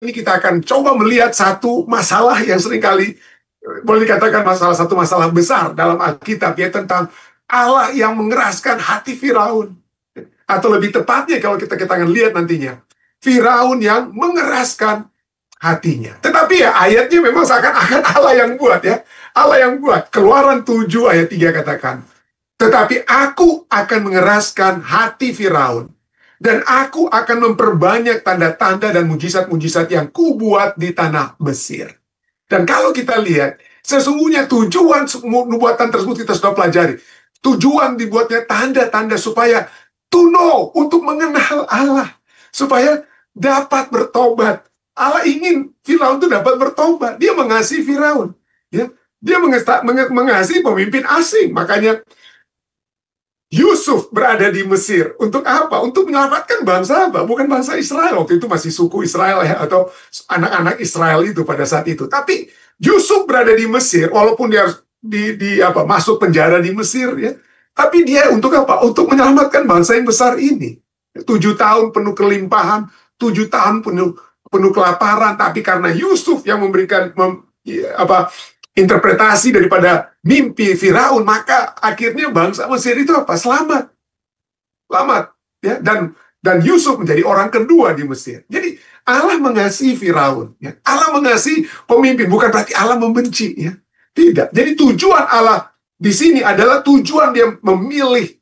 Ini kita akan coba melihat satu masalah yang seringkali boleh dikatakan satu masalah besar dalam Alkitab, ya, tentang Allah yang mengeraskan hati Firaun. Atau lebih tepatnya kalau kita akan lihat nantinya, Firaun yang mengeraskan hatinya. Tetapi ya ayatnya memang seakan-akan Allah yang buat, ya. Allah yang buat. Keluaran 7 ayat 3 katakan, tetapi aku akan mengeraskan hati Firaun, dan aku akan memperbanyak tanda-tanda dan mujizat-mujizat yang kubuat di tanah Mesir. Dan kalau kita lihat, sesungguhnya tujuan nubuatan tersebut kita sudah pelajari. Tujuan dibuatnya tanda-tanda supaya to know, untuk mengenal Allah. Supaya dapat bertobat. Allah ingin Firaun itu dapat bertobat. Dia mengasihi Firaun. Ya. Dia mengasihi pemimpin asing. Makanya Yusuf berada di Mesir. Untuk apa? Untuk menyelamatkan bangsa apa? Bukan bangsa Israel. Waktu itu masih suku Israel, ya, atau anak-anak Israel itu pada saat itu. Tapi Yusuf berada di Mesir, walaupun dia harus masuk penjara di Mesir, ya. Tapi dia untuk apa? Untuk menyelamatkan bangsa yang besar ini. 7 tahun penuh kelimpahan, 7 tahun penuh kelaparan. Tapi karena Yusuf yang memberikan interpretasi daripada mimpi Firaun, maka akhirnya bangsa Mesir itu selamat, ya. Dan Yusuf menjadi orang kedua di Mesir. Jadi Allah mengasihi Firaun, ya. Allah mengasihi pemimpin, bukan berarti Allah membenci, ya. Tidak. Jadi tujuan Allah di sini adalah tujuan dia memilih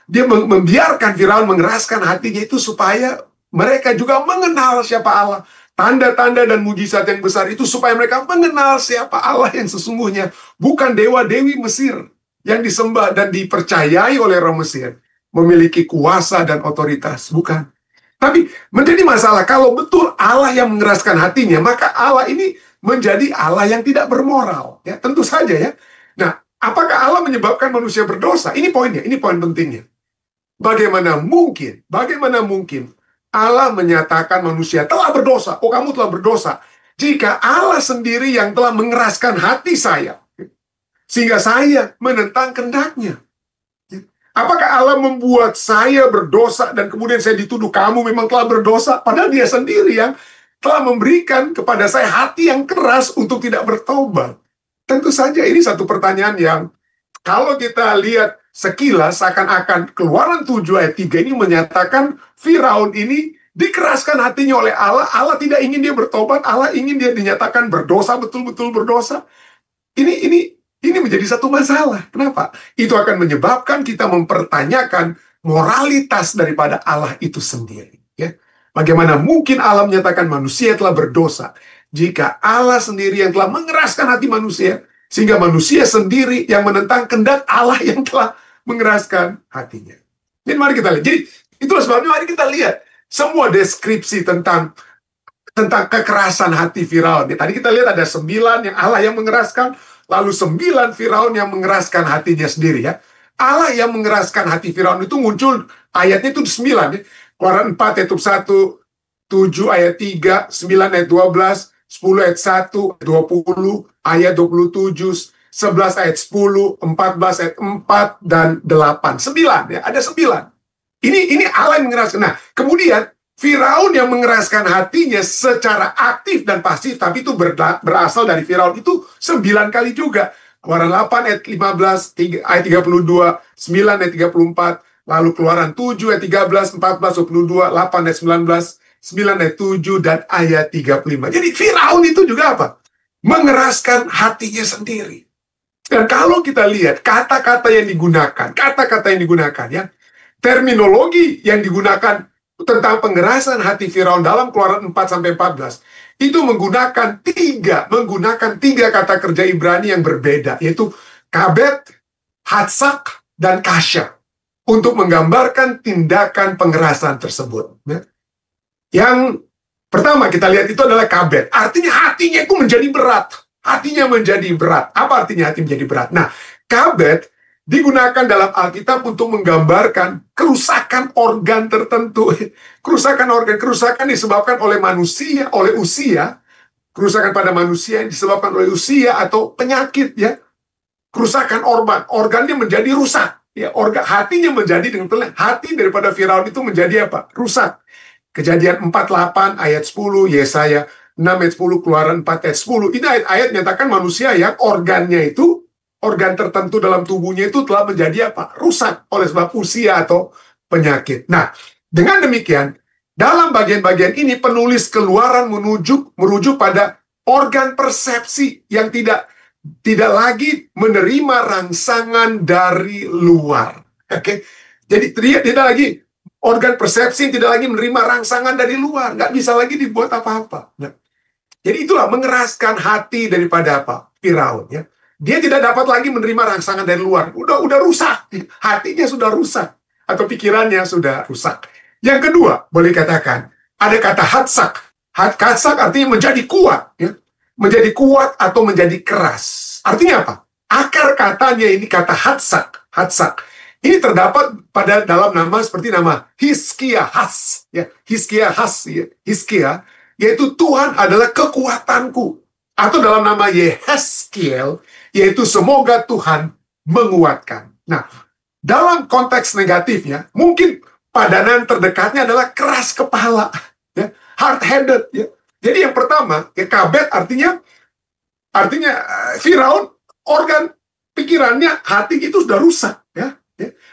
dia membiarkan Firaun mengeraskan hatinya itu supaya mereka juga mengenal siapa Allah. Tanda-tanda dan mujizat yang besar itu supaya mereka mengenal siapa Allah yang sesungguhnya. Bukan dewa-dewi Mesir yang disembah dan dipercayai oleh orang Mesir memiliki kuasa dan otoritas. Bukan. Tapi menjadi masalah kalau betul Allah yang mengeraskan hatinya, maka Allah ini menjadi Allah yang tidak bermoral. Ya, tentu saja, ya. Nah, apakah Allah menyebabkan manusia berdosa? Ini poinnya, ini poin pentingnya. Bagaimana mungkin Allah menyatakan manusia telah berdosa. Oh, kamu telah berdosa. Jika Allah sendiri yang telah mengeraskan hati saya, sehingga saya menentang kehendak-Nya. Apakah Allah membuat saya berdosa dan kemudian saya dituduh kamu memang telah berdosa? Padahal Dia sendiri yang telah memberikan kepada saya hati yang keras untuk tidak bertobat. Tentu saja ini satu pertanyaan yang kalau kita lihat sekilas seakan-akan Keluaran 7 ayat 3 ini menyatakan Firaun ini dikeraskan hatinya oleh Allah. Allah tidak ingin dia bertobat. Allah ingin dia dinyatakan berdosa, betul-betul berdosa. Ini menjadi satu masalah. Kenapa? Itu akan menyebabkan kita mempertanyakan moralitas daripada Allah itu sendiri. Ya. Bagaimana mungkin Allah menyatakan manusia telah berdosa jika Allah sendiri yang telah mengeraskan hati manusia, sehingga manusia sendiri yang menentang kehendak Allah yang telah mengeraskan hatinya. Jadi mari kita lihat. Jadi itulah sebabnya mari kita lihat semua deskripsi tentang kekerasan hati Firaun. Tadi kita lihat ada 9 yang Allah yang mengeraskan, lalu 9 Firaun yang mengeraskan hatinya sendiri, ya. Allah yang mengeraskan hati Firaun itu muncul ayatnya itu 9, ya. Keluaran 4 ayat 1, 7 ayat 3, 9 ayat 12, 10 ayat 1, 20, ayat 27, 11 ayat 10, 14 ayat 4, dan 8. 9, ya. Ada 9. Ini Allah yang mengeraskan. Nah, kemudian Firaun yang mengeraskan hatinya secara aktif dan pasif, tapi itu berasal dari Firaun itu 9 kali juga. Keluaran 8 ayat 15, ayat 32, 9 ayat 34, lalu Keluaran 7 ayat 13, 14, 22, 8 ayat 19, 9 ayat 7, dan ayat 35. Jadi Firaun itu juga apa? Mengeraskan hatinya sendiri. Dan kalau kita lihat kata-kata yang digunakan, ya, terminologi yang digunakan tentang pengerasan hati Firaun dalam Keluaran 4-14 itu menggunakan tiga kata kerja Ibrani yang berbeda, yaitu kabet, hatsak, dan kasya, untuk menggambarkan tindakan pengerasan tersebut. Yang pertama kita lihat itu adalah kabet, artinya hatinya itu menjadi berat. Apa artinya hati menjadi berat? Nah, kabet digunakan dalam Alkitab untuk menggambarkan kerusakan organ tertentu. Kerusakan disebabkan oleh manusia, oleh usia. Kerusakan pada manusia yang disebabkan oleh usia atau penyakit, ya. Kerusakan organnya menjadi rusak, ya. Hatinya menjadi, dengan hati daripada Firaun itu menjadi apa? Rusak. Kejadian 48 ayat 10, Yesaya 6 ayat 10, Keluaran 4 ayat 10. Ini ayat-ayat menyatakan manusia yang organnya itu, organ tertentu dalam tubuhnya itu telah menjadi apa? Rusak oleh sebab usia atau penyakit. Nah, dengan demikian, dalam bagian-bagian ini penulis Keluaran merujuk pada organ persepsi yang tidak lagi menerima rangsangan dari luar. Oke, jadi dia tidak lagi organ persepsi yang tidak lagi menerima rangsangan dari luar, nggak bisa lagi dibuat apa-apa. Nah, jadi itulah mengeraskan hati daripada apa? Firaun, ya. Dia tidak dapat lagi menerima rangsangan dari luar. Udah rusak, hatinya sudah rusak atau pikirannya sudah rusak. Yang kedua, boleh katakan ada kata hatsak. Hatsak artinya menjadi kuat, ya. Menjadi kuat atau menjadi keras. Artinya apa? Akar katanya ini kata hatsak. Hatsak. Ini terdapat pada dalam nama seperti nama Hizkia Has, ya. Hizkia Has, ya. Hizkia, yaitu Tuhan adalah kekuatanku. Atau dalam nama Yehezkiel, yaitu semoga Tuhan menguatkan. Nah, dalam konteks negatifnya, mungkin padanan terdekatnya adalah keras kepala, ya. Hard-headed, ya. Jadi yang pertama, ya, kabet artinya Firaun, organ pikirannya, hati itu sudah rusak, ya.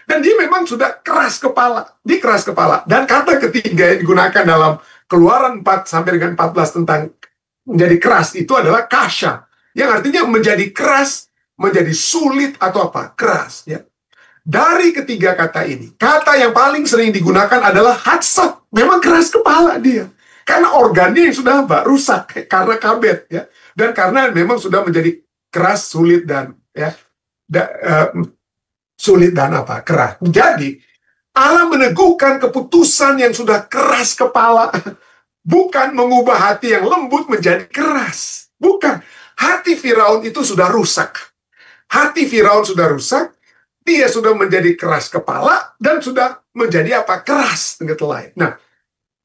Dan dia memang sudah keras kepala. Dia keras kepala. Dan kata ketiga yang digunakan dalam Keluaran 4 sampai dengan 14 tentang menjadi keras itu adalah kasya, yang artinya menjadi keras, menjadi sulit atau apa? Keras, ya. Dari ketiga kata ini, kata yang paling sering digunakan adalah hatsak. Memang keras kepala dia. Karena organnya yang sudah apa? Rusak karena kabet, ya. Dan karena memang sudah menjadi keras, sulit dan ya, sulit dan apa? Keras. Jadi Allah meneguhkan keputusan yang sudah keras kepala, bukan mengubah hati yang lembut menjadi keras. Bukan. Hati Firaun itu sudah rusak. Hati Firaun sudah rusak. Dia sudah menjadi keras kepala dan sudah menjadi apa? Keras dengan lain. Nah,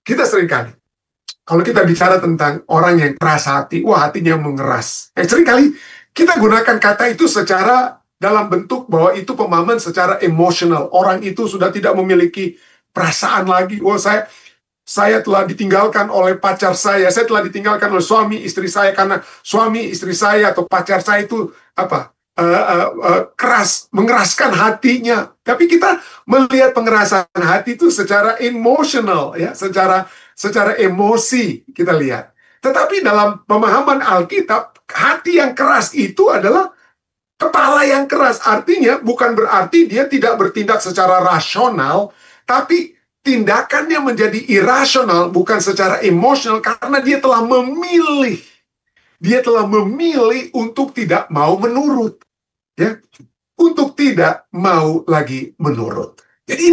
kita seringkali kalau kita bicara tentang orang yang keras hati, wah hatinya mengeras. Seringkali kita gunakan kata itu secara dalam bentuk bahwa itu pemahaman secara emosional. Orang itu sudah tidak memiliki perasaan lagi. Wah, saya telah ditinggalkan oleh pacar saya telah ditinggalkan oleh suami istri saya karena suami istri saya atau pacar saya itu apa? Keras, mengeraskan hatinya. Tapi kita melihat pengerasan hati itu secara emosional, ya, secara emosi kita lihat. Tetapi dalam pemahaman Alkitab, hati yang keras itu adalah kepala yang keras. Artinya bukan berarti dia tidak bertindak secara rasional, tapi tindakannya menjadi irasional, bukan secara emosional, karena dia telah memilih. Dia telah memilih untuk tidak mau menurut. Ya, untuk tidak mau lagi menurut. Jadi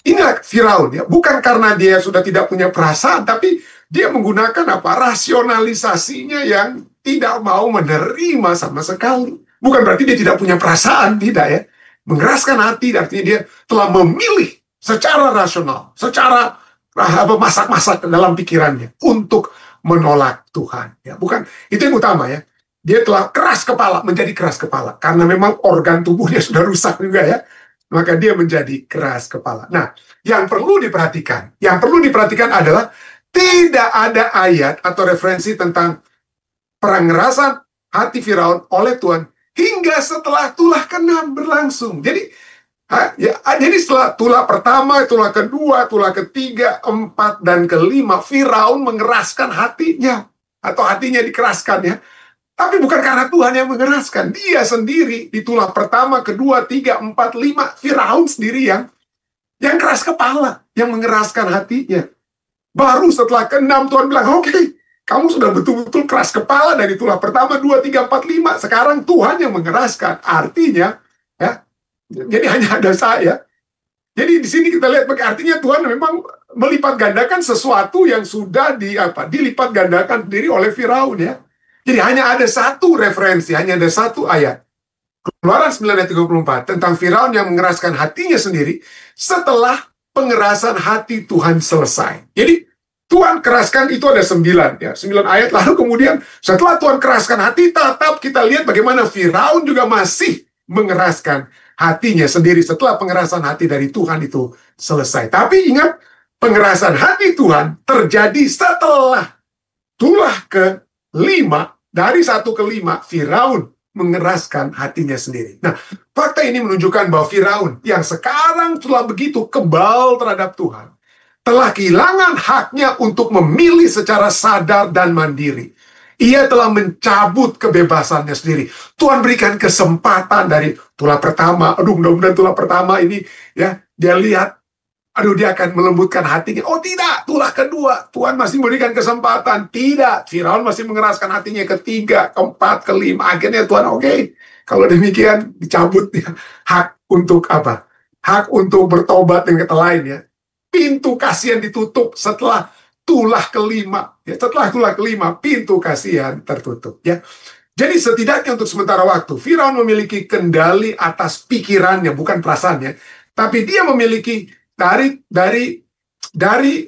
inilah Firaun, ya, bukan karena dia sudah tidak punya perasaan, tapi dia menggunakan apa? Rasionalisasinya yang tidak mau menerima sama sekali. Bukan berarti dia tidak punya perasaan, tidak, ya. Mengeraskan hati artinya dia telah memilih secara rasional, secara masak-masak dalam pikirannya untuk menolak Tuhan, ya. Bukan itu yang utama, ya. Dia telah keras kepala, menjadi keras kepala. Karena memang organ tubuhnya sudah rusak juga, ya. Maka dia menjadi keras kepala. Nah, yang perlu diperhatikan adalah tidak ada ayat atau referensi tentang pengerasan hati Firaun oleh Tuhan hingga setelah tulah ke-6 berlangsung. Jadi setelah tulah pertama, tulah kedua, tulah ketiga, 4, dan ke-5, Firaun mengeraskan hatinya. Atau hatinya dikeraskan, ya. Tapi bukan karena Tuhan yang mengeraskan. Dia sendiri di tulah pertama, kedua, 3, 4, 5. Firaun sendiri yang keras kepala, yang mengeraskan hatinya. Baru setelah ke-6 Tuhan bilang, oke, kamu sudah betul-betul keras kepala dari tulah pertama, 2, 3, 4, 5. Sekarang Tuhan yang mengeraskan. Artinya, ya, jadi hanya ada saya. Jadi di sini kita lihat, artinya Tuhan memang melipat gandakan sesuatu yang sudah dilipat gandakan sendiri oleh Firaun, ya. Jadi hanya ada satu referensi, hanya ada satu ayat. Keluaran 9 ayat 34 tentang Firaun yang mengeraskan hatinya sendiri setelah pengerasan hati Tuhan selesai. Jadi Tuhan keraskan itu ada 9, ya, 9 ayat. Lalu kemudian setelah Tuhan keraskan hati, tetap kita lihat bagaimana Firaun juga masih mengeraskan hatinya sendiri setelah pengerasan hati dari Tuhan itu selesai. Tapi ingat, Pengerasan hati Tuhan terjadi setelah tulah ke-5, dari 1 ke 5, Firaun mengeraskan hatinya sendiri. Nah, fakta ini menunjukkan bahwa Firaun yang sekarang telah begitu kebal terhadap Tuhan, telah kehilangan haknya untuk memilih secara sadar dan mandiri. Ia telah mencabut kebebasannya sendiri. Tuhan berikan kesempatan dari tulah pertama. Aduh, mudah-mudahan tulah pertama ini, ya, dia lihat, aduh, dia akan melembutkan hatinya. Oh tidak, tulah kedua, Tuhan masih memberikan kesempatan. Tidak, Firaun masih mengeraskan hatinya. Ketiga, keempat, kelima. Akhirnya Tuhan, oke, kalau demikian dicabut ya, hak untuk apa? Hak untuk bertobat dan kata lain ya. Pintu kasihan ditutup setelah tulah kelima. Ya, setelah tulah kelima, pintu kasihan tertutup. Ya. Jadi setidaknya untuk sementara waktu, Firaun memiliki kendali atas pikirannya, bukan perasaannya. Tapi dia memiliki dari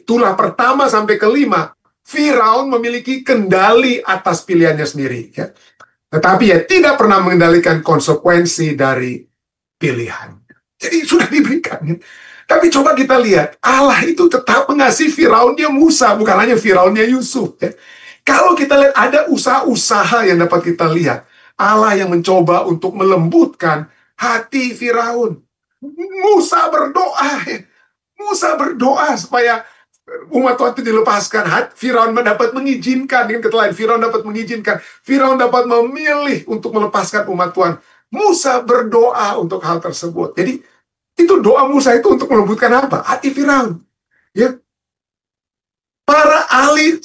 tulah pertama sampai ke-5, Firaun memiliki kendali atas pilihannya sendiri. Ya. Tetapi ya tidak pernah mengendalikan konsekuensi dari pilihan. Jadi sudah diberikan. Ya. Tapi coba kita lihat, Allah itu tetap mengasihi Firaunnya Musa, bukan hanya Firaunnya Yusuf. Ya. Kalau kita lihat ada usaha-usaha yang dapat kita lihat, Allah yang mencoba untuk melembutkan hati Firaun. Musa berdoa, ya. Musa berdoa supaya umat Tuhan itu dilepaskan. Firaun dapat mengizinkan, dengan kata lain, Firaun dapat mengizinkan. Firaun dapat memilih untuk melepaskan umat Tuhan. Musa berdoa untuk hal tersebut. Jadi, itu doa Musa itu untuk melembutkan apa? Hati Firaun. Ya. Para ahli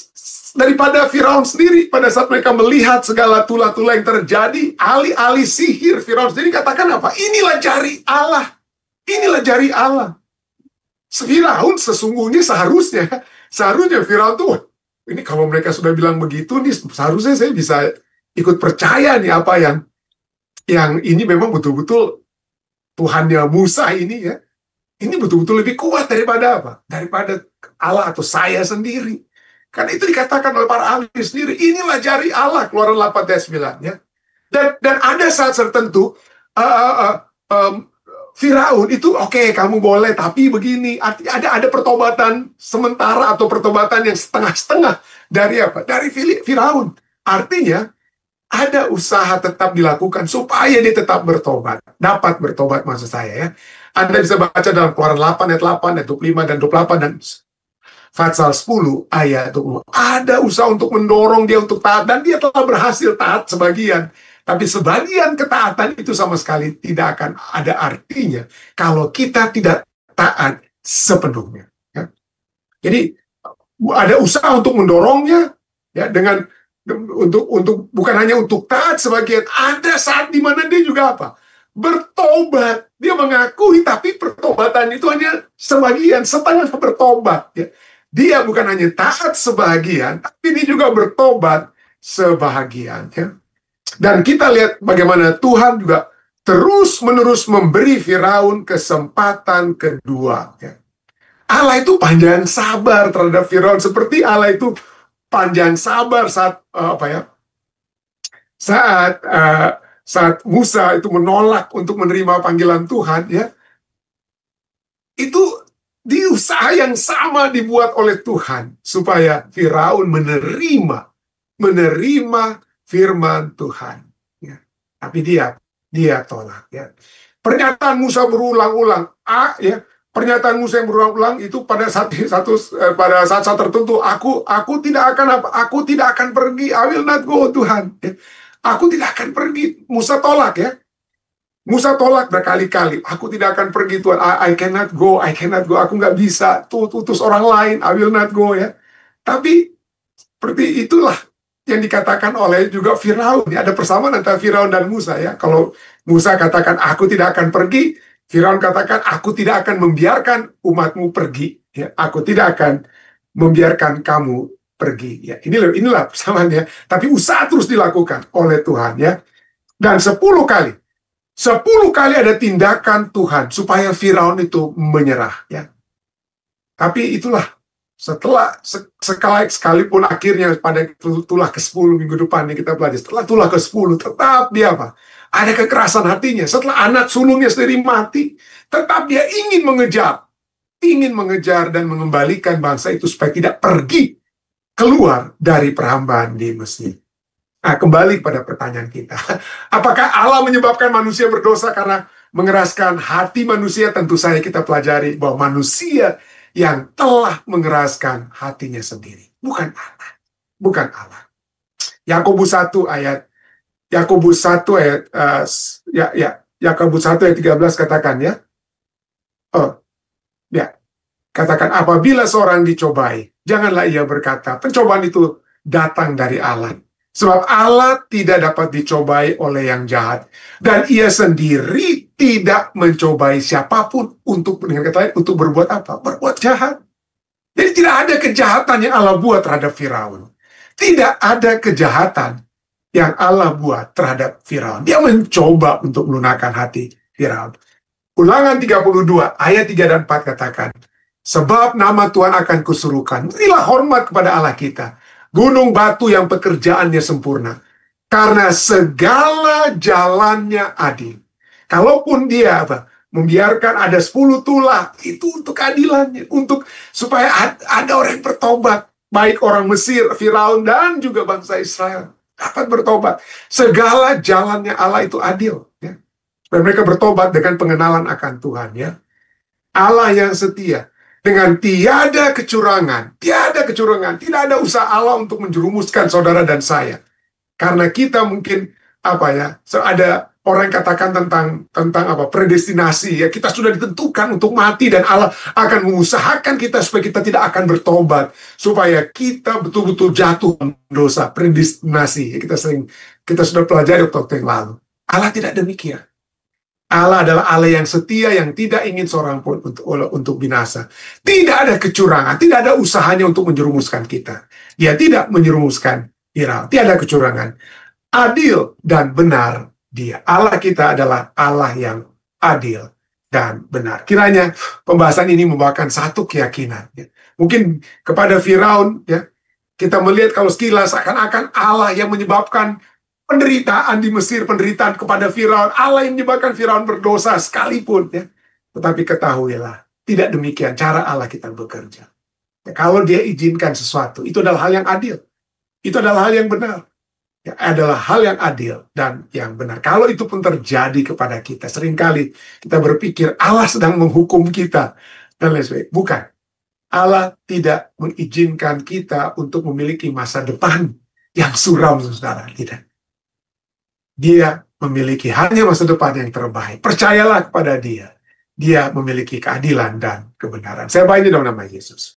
daripada Firaun sendiri, pada saat mereka melihat segala tulah-tulah yang terjadi, ahli-ahli sihir Firaun sendiri katakan apa? Inilah jari Allah. Inilah jari Allah. Firaun sesungguhnya seharusnya Firaun tuh, ini kalau mereka sudah bilang begitu nih, seharusnya saya bisa ikut percaya nih apa yang ini memang betul-betul Tuhannya Musa ini ya. Ini betul-betul lebih kuat daripada apa? Daripada Allah atau saya sendiri. Karena itu dikatakan oleh para ahli sendiri, inilah jari Allah, Keluaran 8 ayat 9 ya. Dan ada saat tertentu Firaun itu oke, kamu boleh, tapi begini, artinya ada pertobatan sementara atau pertobatan yang setengah-setengah dari apa? Dari Firaun. Artinya ada usaha tetap dilakukan supaya dia tetap bertobat, dapat bertobat maksud saya ya. Anda bisa baca dalam Keluaran 8 ayat 8, ayat 25 dan 28 dan Fatsal 10 ayat 20. Ada usaha untuk mendorong dia untuk taat dan dia telah berhasil taat sebagian. Tapi sebagian ketaatan itu sama sekali tidak akan ada artinya kalau kita tidak taat sepenuhnya. Ya. Jadi ada usaha untuk mendorongnya, ya, dengan untuk bukan hanya untuk taat sebagian. Ada saat di mana dia juga apa? Bertobat. Dia mengakui, tapi pertobatan itu hanya sebagian, setengah bertobat. Ya. Dia bukan hanya taat sebagian, tapi dia juga bertobat sebahagian. Ya. Dan kita lihat bagaimana Tuhan juga terus-menerus memberi Firaun kesempatan kedua. Ya. Allah itu panjang sabar terhadap Firaun, seperti Allah itu panjang sabar saat saat Musa itu menolak untuk menerima panggilan Tuhan. Ya. Itu di usaha yang sama dibuat oleh Tuhan supaya Firaun menerima firman Tuhan. Ya. Tapi dia tolak. Ya. Pernyataan Musa berulang-ulang. Ya. Pernyataan Musa yang berulang-ulang itu pada saat tertentu, aku tidak akan pergi. I will not go, Tuhan. Ya. Aku tidak akan pergi. Musa tolak ya. Musa tolak berkali-kali. Aku tidak akan pergi, Tuhan. I cannot go. Aku nggak bisa. Utus orang lain. I will not go ya. Tapi seperti itulah yang dikatakan oleh juga Firaun. Ada persamaan antara Firaun dan Musa ya. Kalau Musa katakan aku tidak akan pergi, Firaun katakan aku tidak akan membiarkan umatmu pergi. Ya, aku tidak akan membiarkan kamu pergi. Ya, inilah persamaannya. Tapi usaha terus dilakukan oleh Tuhan ya. Dan 10 kali ada tindakan Tuhan supaya Firaun itu menyerah ya. Tapi itulah setelah sekalipun akhirnya pada tulah ke-10 minggu depan yang kita belajar, setelah tulah ke-10 tetap dia apa? Ada kekerasan hatinya. Setelah anak sulungnya sendiri mati, tetap dia ingin mengejar ingin mengejar dan mengembalikan bangsa itu supaya tidak pergi keluar dari perhambaan di Mesir. Nah, kembali pada pertanyaan kita. Apakah Allah menyebabkan manusia berdosa karena mengeraskan hati manusia? Tentu saja kita pelajari bahwa manusia yang telah mengeraskan hatinya sendiri. Bukan Allah. Bukan Allah. Yakobus 1 ayat Yakobus 1 ayat 13 katakan ya. Katakan, apabila seorang dicobai, janganlah ia berkata, pencobaan itu datang dari Allah. Sebab Allah tidak dapat dicobai oleh yang jahat. Dan ia sendiri tidak mencobai siapapun dengan kata lain, untuk berbuat apa? Berbuat jahat. Jadi tidak ada kejahatan yang Allah buat terhadap Firaun. Tidak ada kejahatan yang Allah buat terhadap Firaun. Dia mencoba untuk melunakkan hati Firaun. Ulangan 32 ayat 3 dan 4 katakan, sebab nama Tuhan akan kusuruhkan. Berilah hormat kepada Allah kita, gunung batu yang pekerjaannya sempurna, karena segala jalannya adil. Kalaupun dia membiarkan ada 10 tulah, itu untuk keadilannya, untuk supaya ada orang yang bertobat, baik orang Mesir, Firaun, dan juga bangsa Israel dapat bertobat. Segala jalannya Allah itu adil, ya. Dan mereka bertobat dengan pengenalan akan Tuhan, ya. Allah yang setia, dengan tiada kecurangan, tidak ada usaha Allah untuk menjerumuskan saudara dan saya. Karena kita mungkin ada orang yang katakan tentang predestinasi, ya, kita sudah ditentukan untuk mati dan Allah akan mengusahakan kita supaya kita tidak akan bertobat, supaya kita betul-betul jatuh dalam dosa. Predestinasi, ya, kita sudah pelajari waktu yang lalu. Allah tidak demikian. Allah adalah Allah yang setia, yang tidak ingin seorang pun untuk binasa. Tidak ada kecurangan, tidak ada usahanya untuk menjerumuskan kita. Dia tidak menjerumuskan Firaun, tidak ada kecurangan. Adil dan benar dia. Allah kita adalah Allah yang adil dan benar. Kiranya pembahasan ini membawakan satu keyakinan. Ya. Mungkin kepada Firaun, ya, kita melihat kalau sekilas seakan-akan Allah yang menyebabkan penderitaan di Mesir, penderitaan kepada Firaun, Allah yang menyebabkan Firaun berdosa sekalipun, ya. Tetapi ketahuilah, tidak demikian cara Allah kita bekerja. Ya, kalau dia izinkan sesuatu, itu adalah hal yang adil. Itu adalah hal yang benar. Ya, adalah hal yang adil dan yang benar. Kalau itu pun terjadi kepada kita, seringkali kita berpikir Allah sedang menghukum kita dan lain sebagainya. Bukan. Allah tidak mengizinkan kita untuk memiliki masa depan yang suram, saudara. Tidak. Dia memiliki hanya masa depan yang terbaik. Percayalah kepada dia. Dia memiliki keadilan dan kebenaran. Saya baik dalam nama Yesus.